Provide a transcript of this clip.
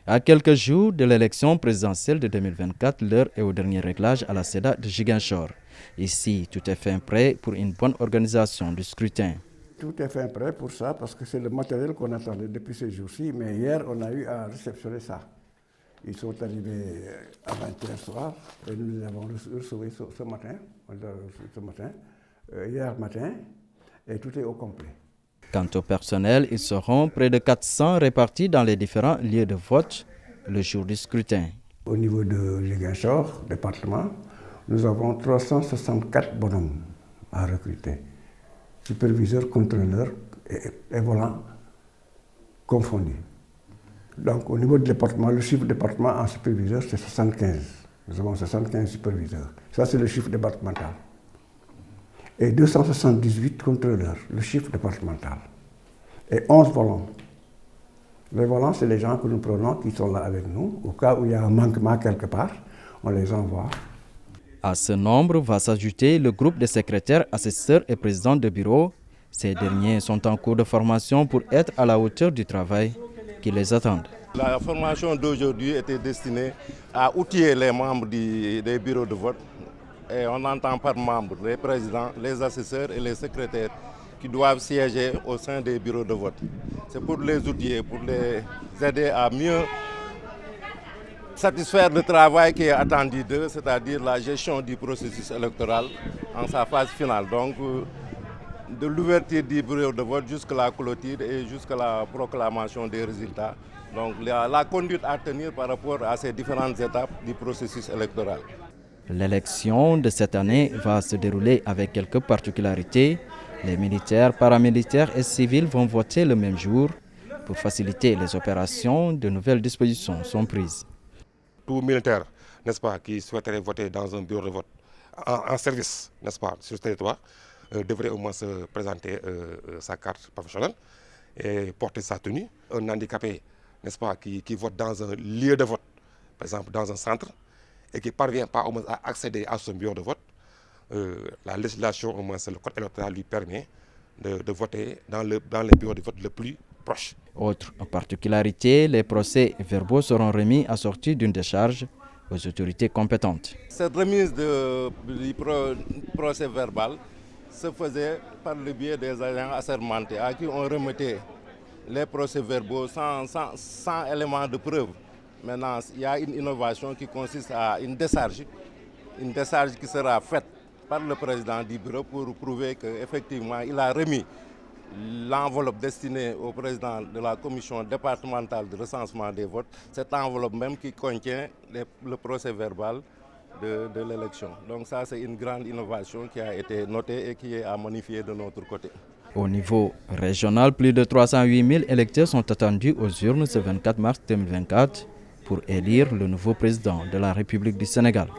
À quelques jours de l'élection présidentielle de 2024, l'heure est au dernier réglage à la CEDA de Ziguinchor. Ici, tout est fait prêt pour une bonne organisation du scrutin. Tout est fait prêt pour ça parce que c'est le matériel qu'on attendait depuis ces jours-ci. Mais hier, on a eu à réceptionner ça. Ils sont arrivés avant-hier soir et nous les avons reçus ce matin, hier matin, et tout est au complet. Quant au personnel, ils seront près de 400 répartis dans les différents lieux de vote le jour du scrutin. Au niveau de Ziguinchor, département, nous avons 364 bonhommes à recruter. Superviseurs, contrôleurs et volants confondus. Donc au niveau du département, le chiffre département en superviseur, c'est 75. Nous avons 75 superviseurs. Ça, c'est le chiffre départemental. Et 278 contrôleurs, le chiffre départemental. Et 11 volants. Les volants, c'est les gens que nous prenons qui sont là avec nous. Au cas où il y a un manquement quelque part, on les envoie. À ce nombre va s'ajouter le groupe de secrétaires, assesseurs et présidents de bureau. Ces derniers sont en cours de formation pour être à la hauteur du travail qui les attend. La formation d'aujourd'hui était destinée à outiller les membres des bureaux de vote. Et on entend par membres les présidents, les assesseurs et les secrétaires qui doivent siéger au sein des bureaux de vote. C'est pour les outiller, pour les aider à mieux satisfaire le travail qui est attendu d'eux, c'est-à-dire la gestion du processus électoral en sa phase finale. Donc, de l'ouverture du bureau de vote jusqu'à la clôture et jusqu'à la proclamation des résultats. Donc, la conduite à tenir par rapport à ces différentes étapes du processus électoral. L'élection de cette année va se dérouler avec quelques particularités. Les militaires, paramilitaires et civils vont voter le même jour. Pour faciliter les opérations, de nouvelles dispositions sont prises. Tout militaire, n'est-ce pas, qui souhaiterait voter dans un bureau de vote en service, n'est-ce pas, sur ce territoire, devrait au moins se présenter sa carte professionnelle et porter sa tenue. Un handicapé, n'est-ce pas, qui vote dans un lieu de vote, par exemple dans un centre, et qui ne parvient pas au moins à accéder à son bureau de vote, la législation, au moins le code électoral lui permet de voter dans les bureaux de vote le plus proche. Autre particularité, les procès-verbaux seront remis assortis d'une décharge aux autorités compétentes. Cette remise du procès-verbal se faisait par le biais des agents assermentés à qui on remettait les procès-verbaux sans élément de preuve. Maintenant, il y a une innovation qui consiste à une décharge qui sera faite par le président du bureau pour prouver qu'effectivement il a remis l'enveloppe destinée au président de la commission départementale de recensement des votes, cette enveloppe même qui contient le procès-verbal de l'élection. Donc ça, c'est une grande innovation qui a été notée et qui est à magnifier de notre côté. Au niveau régional, plus de 308 000 électeurs sont attendus aux urnes ce 24 mars 2024 pour élire le nouveau président de la République du Sénégal.